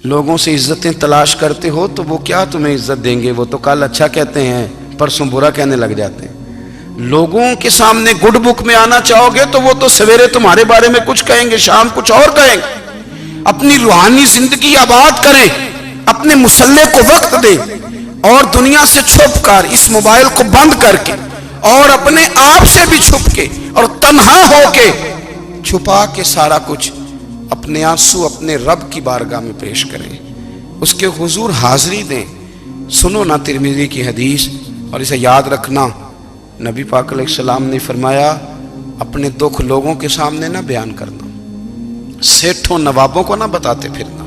لوگوں سے عزتیں تلاش کرتے ہو تو وہ کیا تمہیں عزت دیں گے؟ وہ تو کل اچھا کہتے ہیں، پرسوں برا کہنے لگ جاتے ہیں۔ لوگوں کے سامنے گڈ بک میں آنا چاہو گے تو وہ تو سویرے تمہارے بارے میں کچھ کہیں گے، شام کچھ اور کہیں گے۔ اپنی روحانی زندگی آباد کریں، اپنے مسلح کو وقت دیں، اور دنیا سے چھپ کر، اس موبائل کو بند کر کے، اور اپنے آپ سے بھی چھپ کے اور تنہا ہو کے، چھپا کے سارا کچھ اپنے آنسو اپنے رب کی بارگاہ میں پیش کریں، اس کے حضور حاضری دیں۔ سنو نا ترمذی کی حدیث، اور اسے یاد رکھنا، نبی پاک علیہ السلام نے فرمایا اپنے دکھ لوگوں کے سامنے نہ بیان کرنا، سیٹھوں نوابوں کو نہ بتاتے پھرنا،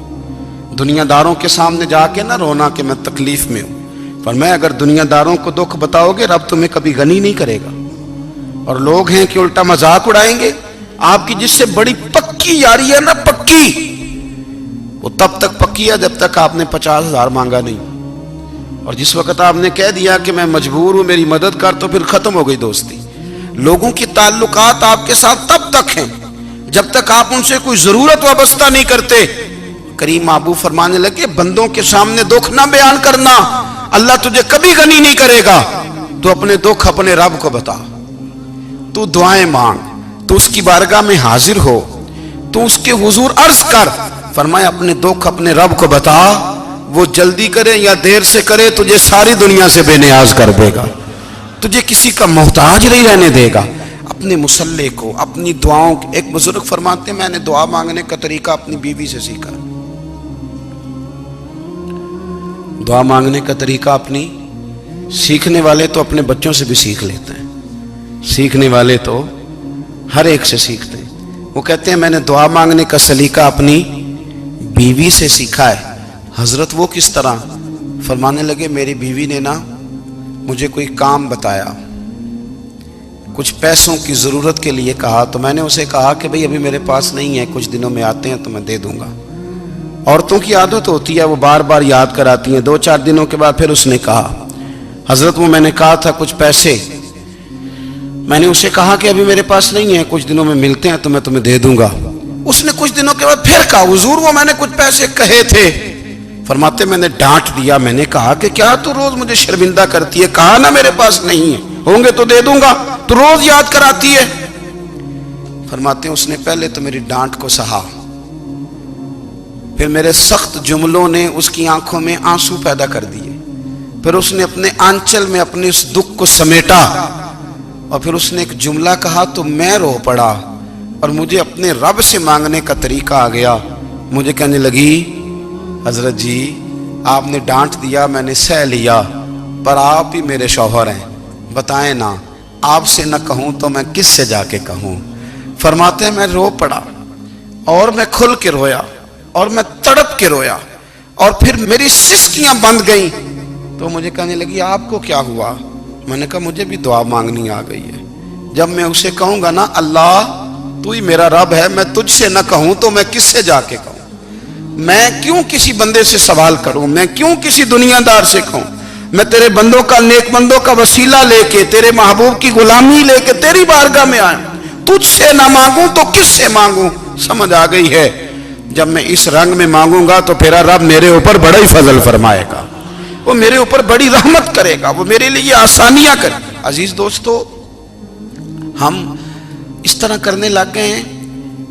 دنیا داروں کے سامنے جا کے نہ رونا کہ میں تکلیف میں ہوں۔ فرمایا اگر دنیا داروں کو دکھ بتاؤ گے رب تمہیں کبھی غنی نہیں کرے گا، اور لوگ ہیں کہ الٹا مذاق اڑائیں گے۔ آپ کی جس سے بڑی پکی یاری ہے نا، پکی، وہ تب تک پکی ہے جب تک آپ نے 50,000 مانگا نہیں، اور جس وقت آپ نے کہہ دیا کہ میں مجبور ہوں میری مدد کر، تو پھر ختم ہو گئی دوستی۔ لوگوں کی تعلقات آپ کے ساتھ تب تک ہیں جب تک آپ ان سے کوئی ضرورت وابستہ نہیں کرتے۔ کریم محبوب فرمانے لگے بندوں کے سامنے دکھ نہ بیان کرنا، اللہ تجھے کبھی غنی نہیں کرے گا۔ تو اپنے دکھ اپنے رب کو بتا، تو دعائیں مانگ، تو اس کی بارگاہ میں حاضر ہو، تو اس کے حضور عرض کر۔ فرمایا اپنے دکھ اپنے رب کو بتا، وہ جلدی کرے یا دیر سے کرے تجھے ساری دنیا سے بے نیاز کر دے گا، تجھے کسی کا محتاج نہیں رہنے دے گا۔ اپنے مسلح کو، اپنی دعاؤں، ایک بزرگ فرماتے ہیں میں نے دعا مانگنے کا طریقہ اپنی بیوی سے سیکھا۔ دعا مانگنے کا طریقہ اپنی، سیکھنے والے تو اپنے بچوں سے بھی سیکھ لیتے ہیں، سیکھنے والے تو ہر ایک سے سیکھتے ہیں۔ وہ کہتے ہیں میں نے دعا مانگنے کا سلیقہ اپنی بیوی سے سیکھا ہے۔ حضرت وہ کس طرح؟ فرمانے لگے میری بیوی نے نا مجھے کوئی کام بتایا، کچھ پیسوں کی ضرورت کے لیے کہا، تو میں نے اسے کہا کہ بھئی ابھی میرے پاس نہیں ہے، کچھ دنوں میں آتے ہیں تو میں دے دوں گا۔ عورتوں کی عادت ہوتی ہے وہ بار بار یاد کراتی ہیں۔ 2-4 دنوں کے بعد پھر اس نے کہا حضرت وہ میں نے کہا تھا کچھ پیسے، میں نے اسے کہا کہ ابھی میرے پاس نہیں ہے، کچھ دنوں میں ملتے ہیں تو میں تمہیں دے دوں گا۔ اس نے کچھ دنوں کے بعد پھر کہا حضور وہ میں نے کچھ پیسے کہے تھے۔ فرماتے میں نے ڈانٹ دیا، میں نے کہا کہ کیا تو روز مجھے شرمندہ کرتی ہے، کہا نا میرے پاس نہیں ہے، ہوں گے تو دے دوں گا، تو روز یاد کراتی ہے۔ فرماتے ہیں اس نے پہلے تو میری ڈانٹ کو سہا، پھر میرے سخت جملوں نے اس کی آنکھوں میں آنسو پیدا کر دیے، پھر اس نے اپنے آنچل میں اپنے اس دکھ کو سمیٹا، اور پھر اس نے ایک جملہ کہا تو میں رو پڑا، اور مجھے اپنے رب سے مانگنے کا طریقہ آ گیا۔ مجھے کہنے لگی حضرت جی آپ نے ڈانٹ دیا میں نے سہ لیا، پر آپ ہی میرے شوہر ہیں، بتائیں نا آپ سے نہ کہوں تو میں کس سے جا کے کہوں۔ فرماتے ہیں میں رو پڑا، اور میں کھل کے رویا، اور میں تڑپ کے رویا، اور پھر میری سسکیاں بند گئیں۔ تو مجھے کہنے لگی آپ کو کیا ہوا؟ میں نے کہا مجھے بھی دعا مانگنی آ گئی ہے۔ جب میں اسے کہوں گا نا اللہ تو ہی میرا رب ہے، میں تجھ سے نہ کہوں تو میں کس سے جا کے کہوں؟ میں کیوں کسی بندے سے سوال کروں؟ میں کیوں کسی دنیا دار سے کہوں؟ میں تیرے بندوں کا، نیک بندوں کا وسیلہ لے کے، تیرے محبوب کی غلامی لے کے تیری بارگاہ میں آئیں، تجھ سے نہ مانگوں تو کس سے مانگوں؟ سمجھ آ گئی ہے؟ جب میں اس رنگ میں مانگوں گا تو پھر رب میرے اوپر بڑا ہی فضل فرمائے گا، وہ میرے اوپر بڑی رحمت کرے گا، وہ میرے لیے آسانیاں کرے گا۔ عزیز دوستو ہم اس طرح کرنے لگ گئے ہیں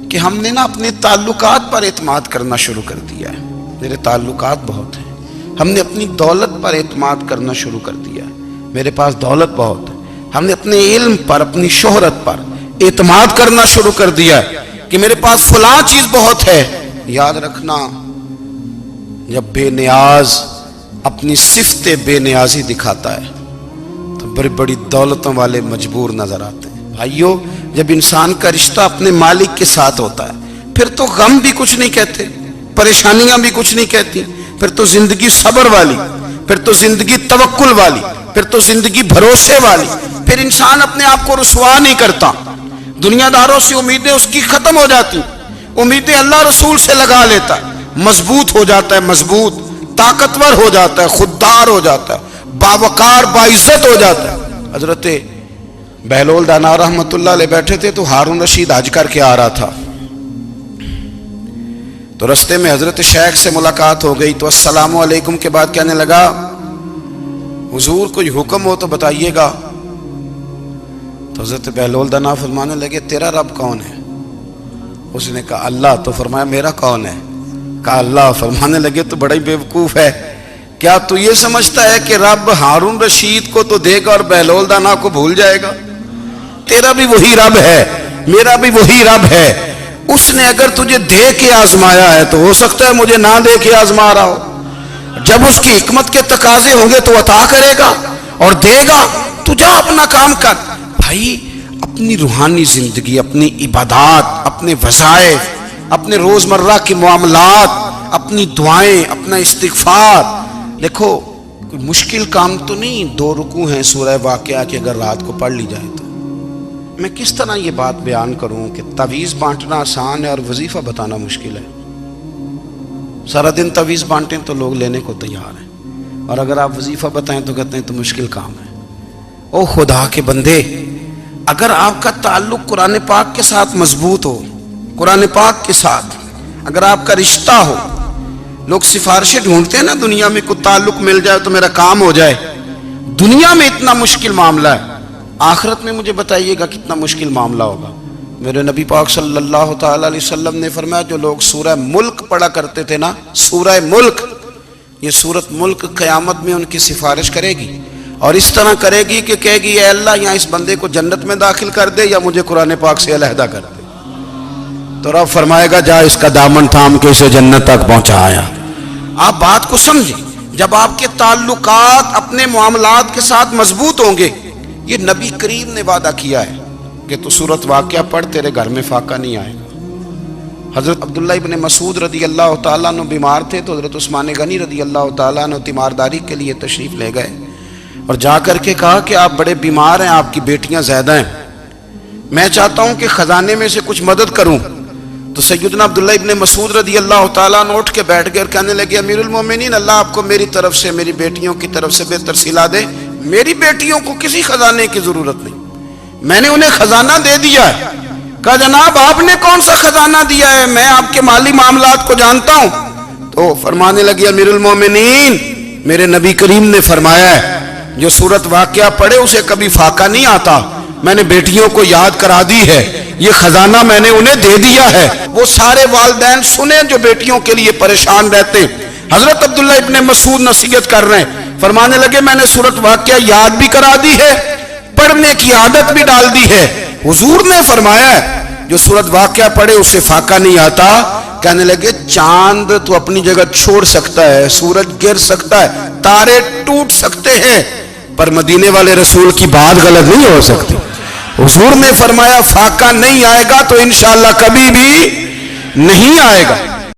کہ ہم نے نا اپنے تعلقات پر اعتماد کرنا شروع کر دیا ہے۔ میرے تعلقات بہت ہیں، ہم نے اپنی دولت پر اعتماد کرنا شروع کر دیا ہے، میرے پاس دولت بہت ہے۔ ہم نے اپنے علم پر، اپنی شہرت پر اعتماد کرنا شروع کر دیا ہے کہ میرے پاس فلاں چیز بہت ہے۔ یاد رکھنا جب بے نیاز اپنی صفت بے نیازی دکھاتا ہے تو بڑی بڑی دولتوں والے مجبور نظر آتے ہیں۔ بھائیو جب انسان کا رشتہ اپنے مالک کے ساتھ ہوتا ہے پھر تو غم بھی کچھ نہیں کہتے، پریشانیاں بھی کچھ نہیں کہتی، پھر تو زندگی صبر والی، پھر تو زندگی توکل والی، پھر تو زندگی بھروسے والی، پھر انسان اپنے آپ کو رسوا نہیں کرتا۔ دنیا داروں سے امیدیں اس کی ختم ہو جاتی، امیدیں اللہ رسول سے لگا لیتا ہے، مضبوط ہو جاتا ہے، مضبوط، طاقتور ہو جاتا ہے، خوددار ہو جاتا ہے، باوقار باعزت ہو جاتا ہے۔ حضرت بہلول دانا رحمت اللہ علیہ بیٹھے تھے تو ہارون رشید حج کر کے آ رہا تھا، تو رستے میں حضرت شیخ سے ملاقات ہو گئی تو السلام علیکم کے بعد کہنے لگا حضور کوئی حکم ہو تو بتائیے گا. تو حضرت بہلول دنا فرمانے لگے تیرا رب کون ہے؟ اس نے کہا اللہ. تو فرمایا میرا کون ہے؟ کہا اللہ. فرمانے لگے تو بڑا ہی بیوقوف ہے، کیا تو یہ سمجھتا ہے کہ رب ہارون رشید کو تو دے گا اور بہلول دانا کو بھول جائے گا؟ تیرا بھی وہی رب ہے، میرا بھی وہی رب ہے. اس نے اگر تجھے دے کے آزمایا ہے تو ہو سکتا ہے مجھے نہ دے کے آزما رہا ہو. جب اس کی حکمت کے تقاضے ہوں گے تو عطا کرے گا اور دے گا. تو جا اپنا کام کر. بھائی اپنی روحانی زندگی، اپنی عبادات، اپنے وظائف، اپنے روزمرہ کے معاملات، اپنی دعائیں، اپنا استغفار. دیکھو کوئی مشکل کام تو نہیں 2 رکوع ہیں سورہ واقعہ کہ اگر رات کو پڑھ لی جائے تو. میں کس طرح یہ بات بیان کروں کہ تعویذ بانٹنا آسان ہے اور وظیفہ بتانا مشکل ہے. سارا دن تعویذ بانٹیں تو لوگ لینے کو تیار ہیں، اور اگر آپ وظیفہ بتائیں تو کہتے ہیں تو مشکل کام ہے. او خدا کے بندے، اگر آپ کا تعلق قرآن پاک کے ساتھ مضبوط ہو، قرآن پاک کے ساتھ اگر آپ کا رشتہ ہو، لوگ سفارشیں ڈھونڈتے ہیں نا دنیا میں، کوئی تعلق مل جائے تو میرا کام ہو جائے. دنیا میں اتنا مشکل معاملہ ہے، آخرت میں مجھے بتائیے گا کتنا مشکل معاملہ ہوگا. میرے نبی پاک صلی اللہ تعالی علیہ وسلم نے فرمایا جو لوگ سورہ ملک پڑھا کرتے تھے نا، سورہ ملک، یہ سورت ملک قیامت میں ان کی سفارش کرے گی، اور اس طرح کرے گی کہ کہے گی اے اللہ یہاں اس بندے کو جنت میں داخل کر دے یا مجھے قرآن پاک سے علیحدہ کر دے. تو رب فرمائے گا جا اس کا دامن تھام کے اسے جنت تک پہنچایا. آپ بات کو سمجھیں، جب آپ کے تعلقات اپنے معاملات کے ساتھ مضبوط ہوں گے. یہ نبی کریم نے وعدہ کیا ہے کہ تو سورت واقعہ پڑھ تیرے گھر میں فاقہ نہیں آئے گا. حضرت عبداللہ ابن مسعود رضی اللہ تعالیٰ عنہ بیمار تھے تو حضرت عثمان غنی رضی اللہ تعالیٰ عنہ تیمارداری کے لیے تشریف لے گئے اور جا کر کے کہا کہ آپ بڑے بیمار ہیں، آپ کی بیٹیاں زیادہ ہیں، میں چاہتا ہوں کہ خزانے میں سے کچھ مدد کروں. تو سیدنا عبداللہ ابن مسعود رضی اللہ تعالیٰ عنہ اٹھ کے بیٹھ گئے اور کہنے لگے امیر المومنین، اللہ آپ کو میری طرف سے، میری بیٹیوں کی طرف سے بہتر صلہ دے. میری بیٹیوں کو کسی خزانے کی ضرورت نہیں، میں نے انہیں خزانہ دے دیا ہے. کہا جناب آپ نے کون سا خزانہ دیا ہے، میں آپ کے مالی معاملات کو جانتا ہوں. تو فرمانے لگے امیر المومنین، میرے نبی کریم نے فرمایا ہے جو سورت واقعہ پڑھے اسے کبھی فاقہ نہیں آتا. میں نے بیٹیوں کو یاد کرا دی ہے، یہ خزانہ میں نے انہیں دے دیا ہے. وہ سارے والدین سنیں جو بیٹیوں کے لیے پریشان رہتے ہیں. حضرت عبداللہ ابن مسعود نصیحت کر رہے ہیں، فرمانے لگے میں نے سورت واقعہ یاد بھی کرا دی ہے، پڑھنے کی عادت بھی ڈال دی ہے. حضور نے فرمایا ہے جو سورت واقعہ پڑھے اسے فاقہ نہیں آتا. کہنے لگے چاند تو اپنی جگہ چھوڑ سکتا ہے، سورج گر سکتا ہے، تارے ٹوٹ سکتے ہیں، پر مدینے والے رسول کی بات غلط نہیں ہو سکتی. حضور نے فرمایا فاقہ نہیں آئے گا تو انشاءاللہ کبھی بھی نہیں آئے گا.